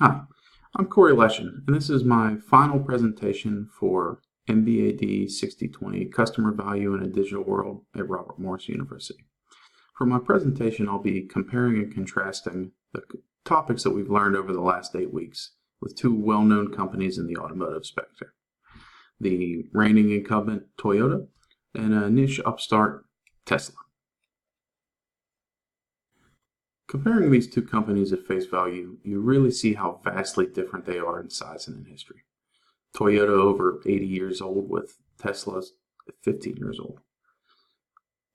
Hi, I'm Corey Leshin, and this is my final presentation for MBAD6020 Customer Value in a Digital World at Robert Morris University. For my presentation, I'll be comparing and contrasting the topics that we've learned over the last 8 weeks with two well-known companies in the automotive sector, the reigning incumbent Toyota and a niche upstart Tesla. Comparing these two companies at face value, you really see how vastly different they are in size and in history. Toyota over 80 years old with Tesla's 15 years old.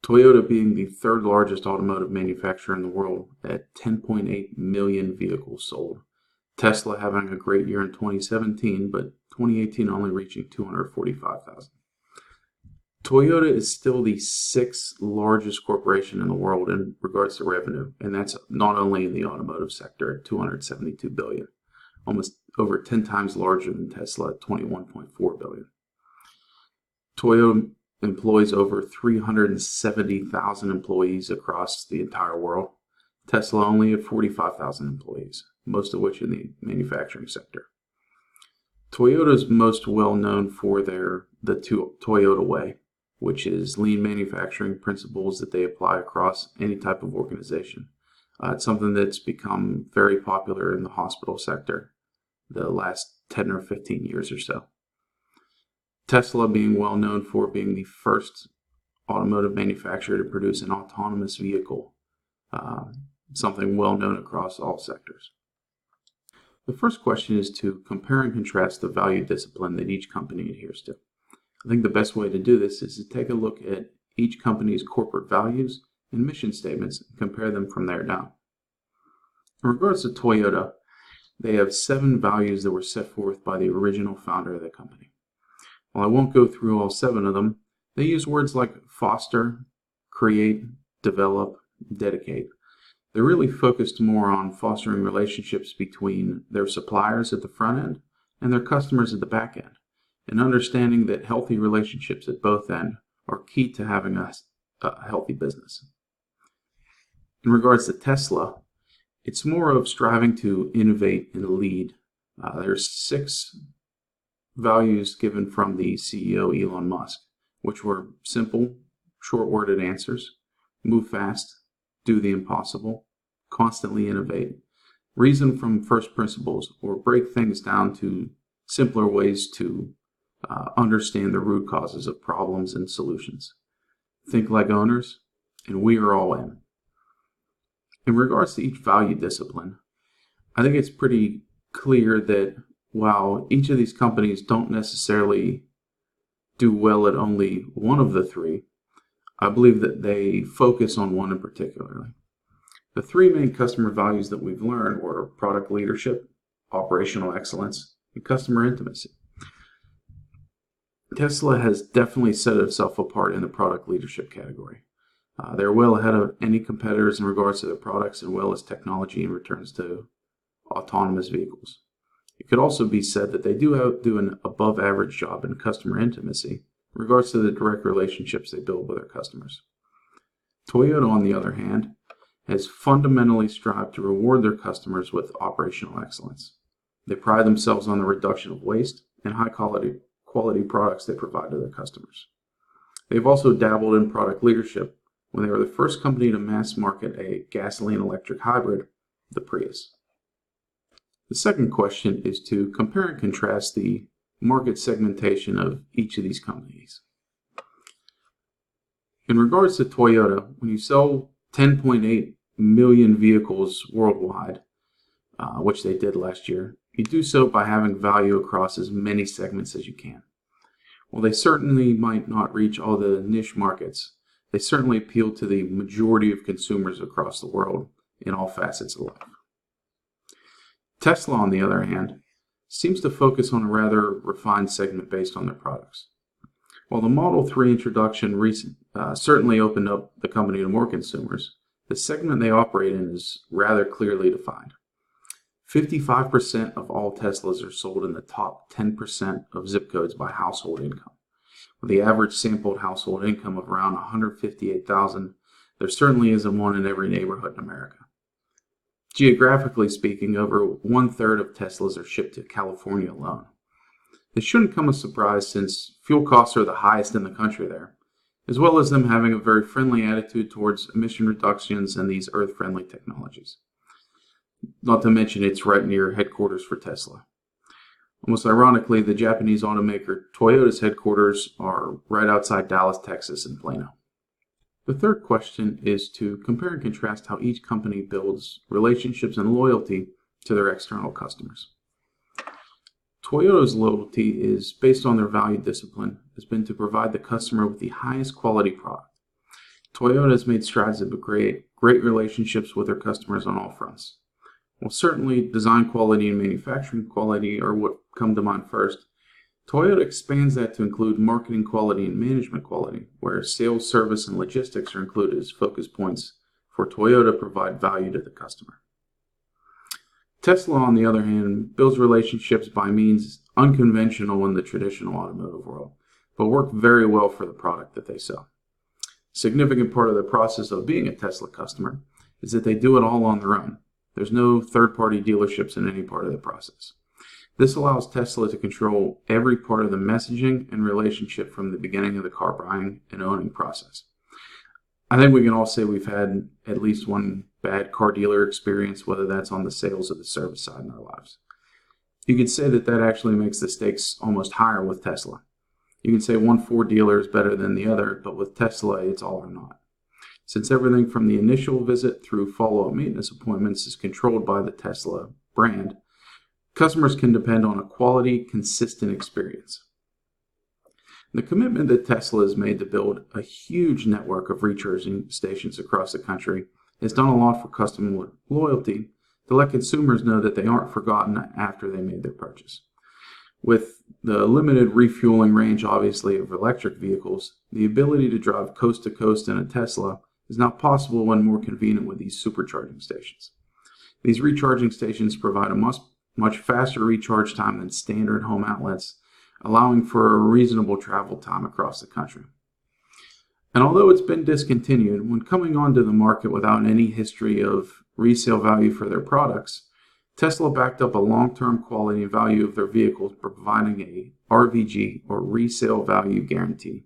Toyota being the third largest automotive manufacturer in the world at 10.8 million vehicles sold. Tesla having a great year in 2017, but 2018 only reaching 245,000. Toyota is still the sixth largest corporation in the world in regards to revenue, and that's not only in the automotive sector at $272 billion, almost over 10 times larger than Tesla at $21.4 billion. Toyota employs over 370,000 employees across the entire world. Tesla only at 45,000 employees, most of which in the manufacturing sector. Toyota is most well known for the Toyota Way, which is lean manufacturing principles that they apply across any type of organization. It's something that's become very popular in the hospital sector the last 10 or 15 years or so. Tesla being well known for being the first automotive manufacturer to produce an autonomous vehicle, something well known across all sectors. The first question is to compare and contrast the value discipline that each company adheres to. I think the best way to do this is to take a look at each company's corporate values and mission statements and compare them from there down. In regards to Toyota, they have 7 values that were set forth by the original founder of the company. While I won't go through all 7 of them, they use words like foster, create, develop, dedicate. They're really focused more on fostering relationships between their suppliers at the front end and their customers at the back end, and understanding that healthy relationships at both ends are key to having a healthy business. In regards to Tesla, it's more of striving to innovate and lead. There's 6 values given from the CEO Elon Musk, which were simple, short-worded answers: move fast, do the impossible, constantly innovate, reason from first principles, or break things down to simpler ways to understand the root causes of problems and solutions. Think like owners, and we are all in. In regards to each value discipline, I think it's pretty clear that while each of these companies don't necessarily do well at only one of the 3, I believe that they focus on one in particular. The 3 main customer values that we've learned were product leadership, operational excellence, and customer intimacy. Tesla has definitely set itself apart in the product leadership category. They're well ahead of any competitors in regards to their products as well as technology in returns to autonomous vehicles. It could also be said that they do an above average job in customer intimacy in regards to the direct relationships they build with their customers. Toyota, on the other hand, has fundamentally strived to reward their customers with operational excellence. They pride themselves on the reduction of waste and high quality products they provide to their customers. They've also dabbled in product leadership when they were the first company to mass market a gasoline-electric hybrid, the Prius. The second question is to compare and contrast the market segmentation of each of these companies. In regards to Toyota, when you sell 10.8 million vehicles worldwide, which they did last year, you do so by having value across as many segments as you can. While they certainly might not reach all the niche markets, they certainly appeal to the majority of consumers across the world in all facets of life. Tesla, on the other hand, seems to focus on a rather refined segment based on their products. While the Model 3 introduction certainly opened up the company to more consumers, the segment they operate in is rather clearly defined. 55% of all Teslas are sold in the top 10% of zip codes by household income. With the average sampled household income of around $158,000, there certainly isn't one in every neighborhood in America. Geographically speaking, over 1/3 of Teslas are shipped to California alone. This shouldn't come as a surprise since fuel costs are the highest in the country there, as well as them having a very friendly attitude towards emission reductions and these earth-friendly technologies. Not to mention it's right near headquarters for Tesla. Almost ironically, the Japanese automaker Toyota's headquarters are right outside Dallas, Texas in Plano. The third question is to compare and contrast how each company builds relationships and loyalty to their external customers. Toyota's loyalty is based on their value discipline, has been to provide the customer with the highest quality product. Toyota has made strides to create great relationships with their customers on all fronts. While certainly design quality and manufacturing quality are what come to mind first, Toyota expands that to include marketing quality and management quality, where sales, service, and logistics are included as focus points for Toyota to provide value to the customer. Tesla, on the other hand, builds relationships by means unconventional in the traditional automotive world, but work very well for the product that they sell. A significant part of the process of being a Tesla customer is that they do it all on their own. There's no third-party dealerships in any part of the process. This allows Tesla to control every part of the messaging and relationship from the beginning of the car buying and owning process. I think we can all say we've had at least one bad car dealer experience, whether that's on the sales or the service side in our lives. You could say that actually makes the stakes almost higher with Tesla. You can say one Ford dealer is better than the other, but with Tesla, it's all or not. Since everything from the initial visit through follow-up maintenance appointments is controlled by the Tesla brand, customers can depend on a quality, consistent experience. The commitment that Tesla has made to build a huge network of recharging stations across the country has done a lot for customer loyalty to let consumers know that they aren't forgotten after they made their purchase. With the limited refueling range, obviously, of electric vehicles, the ability to drive coast to coast in a Tesla is not possible when more convenient with these supercharging stations. These recharging stations provide a much faster recharge time than standard home outlets, allowing for a reasonable travel time across the country. And although it's been discontinued, when coming onto the market without any history of resale value for their products, Tesla backed up a long-term quality and value of their vehicles, providing a RVG, or resale value guarantee.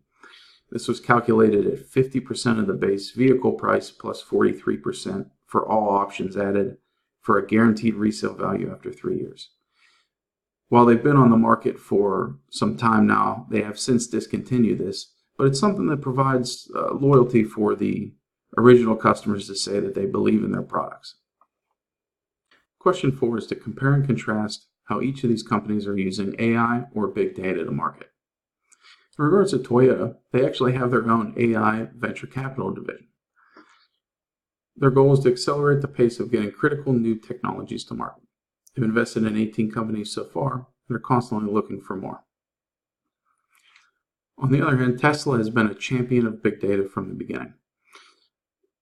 This was calculated at 50% of the base vehicle price plus 43% for all options added for a guaranteed resale value after 3 years. While they've been on the market for some time now, they have since discontinued this, but it's something that provides loyalty for the original customers to say that they believe in their products. Question 4 is to compare and contrast how each of these companies are using AI or big data to market. In regards to Toyota, they actually have their own AI venture capital division. Their goal is to accelerate the pace of getting critical new technologies to market. They've invested in 18 companies so far, and are constantly looking for more. On the other hand, Tesla has been a champion of big data from the beginning.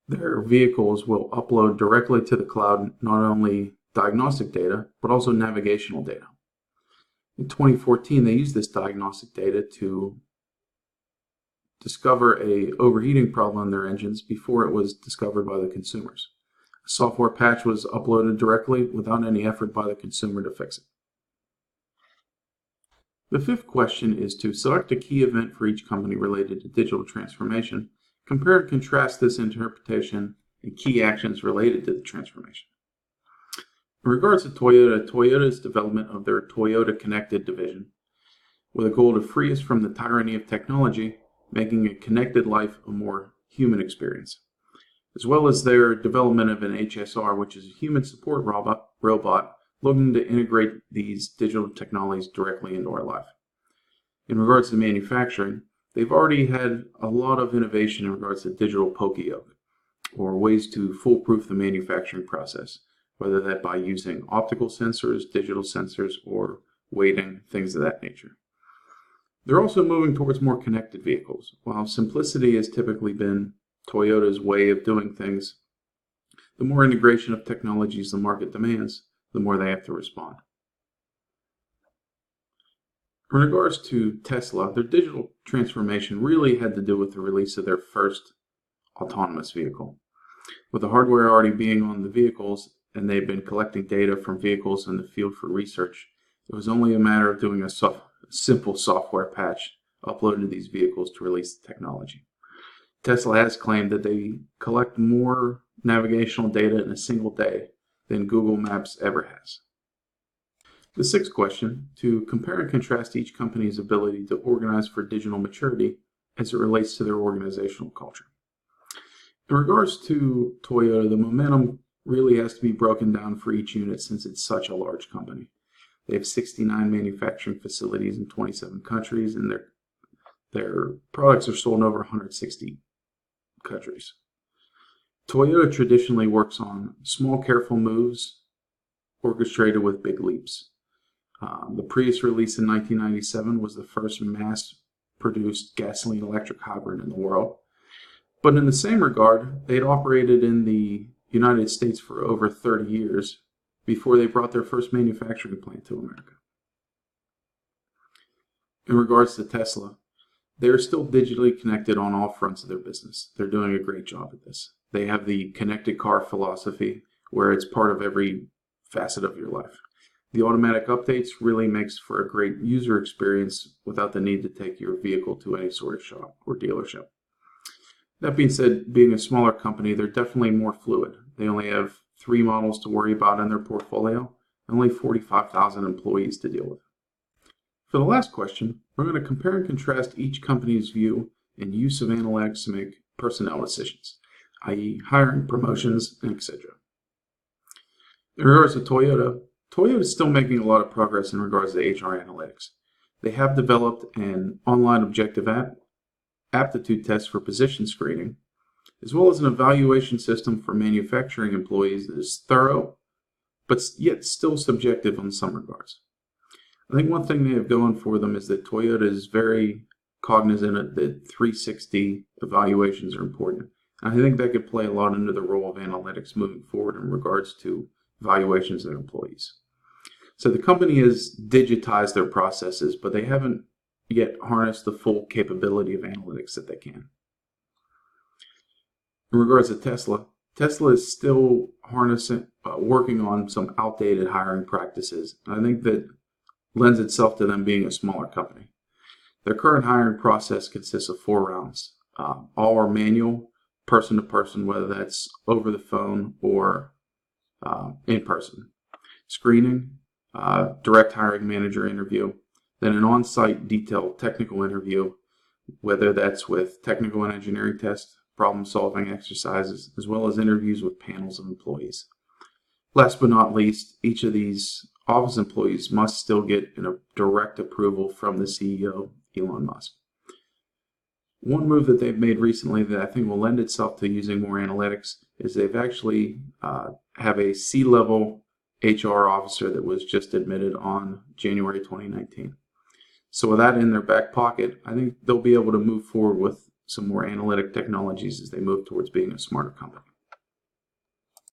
Their vehicles will upload directly to the cloud not only diagnostic data, but also navigational data. In 2014, they used this diagnostic data to discover an overheating problem in their engines before it was discovered by the consumers. A software patch was uploaded directly without any effort by the consumer to fix it. The fifth question is to select a key event for each company related to digital transformation, compare and contrast this interpretation and key actions related to the transformation. In regards to Toyota, Toyota's development of their Toyota Connected division, with a goal to free us from the tyranny of technology, making a connected life a more human experience, as well as their development of an HSR, which is a human support robot looking to integrate these digital technologies directly into our life. In regards to manufacturing, they've already had a lot of innovation in regards to digital poka-yoke, or ways to foolproof the manufacturing process, whether that by using optical sensors, digital sensors, or weighting, things of that nature. They're also moving towards more connected vehicles. While simplicity has typically been Toyota's way of doing things, the more integration of technologies the market demands, the more they have to respond. In regards to Tesla, their digital transformation really had to do with the release of their first autonomous vehicle. With the hardware already being on the vehicles, and they've been collecting data from vehicles in the field for research. It was only a matter of doing a simple software patch uploaded to these vehicles to release the technology. Tesla has claimed that they collect more navigational data in a single day than Google Maps ever has. The sixth question, to compare and contrast each company's ability to organize for digital maturity as it relates to their organizational culture. In regards to Toyota, the momentum really has to be broken down for each unit since it's such a large company. They have 69 manufacturing facilities in 27 countries, and their products are sold in over 160 countries. Toyota traditionally works on small, careful moves orchestrated with big leaps. The Prius release in 1997 was the first mass-produced gasoline-electric hybrid in the world. But in the same regard, they'd operated in the United States for over 30 years before they brought their first manufacturing plant to America. In regards to Tesla, they're still digitally connected on all fronts of their business. They're doing a great job at this. They have the connected car philosophy where it's part of every facet of your life. The automatic updates really makes for a great user experience without the need to take your vehicle to any sort of shop or dealership. That being said, being a smaller company, they're definitely more fluid. They only have 3 models to worry about in their portfolio and only 45,000 employees to deal with. For the last question, we're going to compare and contrast each company's view and use of analytics to make personnel decisions, i.e. hiring, promotions, and etc. In regards to Toyota is still making a lot of progress in regards to HR analytics. They have developed an online objective aptitude test for position screening, as well as an evaluation system for manufacturing employees that is thorough, but yet still subjective in some regards. I think one thing they have going for them is that Toyota is very cognizant that 360 evaluations are important. And I think that could play a lot into the role of analytics moving forward in regards to evaluations of their employees. So the company has digitized their processes, but they haven't yet harnessed the full capability of analytics that they can. In regards to Tesla is still working on some outdated hiring practices. I think that lends itself to them being a smaller company. Their current hiring process consists of 4 rounds. All are manual, person to person, whether that's over the phone or in person. Screening, direct hiring manager interview, then an on-site detailed technical interview, whether that's with technical and engineering tests, problem-solving exercises, as well as interviews with panels of employees. Last but not least, each of these office employees must still get a direct approval from the CEO, Elon Musk. One move that they've made recently that I think will lend itself to using more analytics is they've actually have a C-level HR officer that was just admitted on January 2019. So with that in their back pocket, I think they'll be able to move forward with some more analytic technologies as they move towards being a smarter company.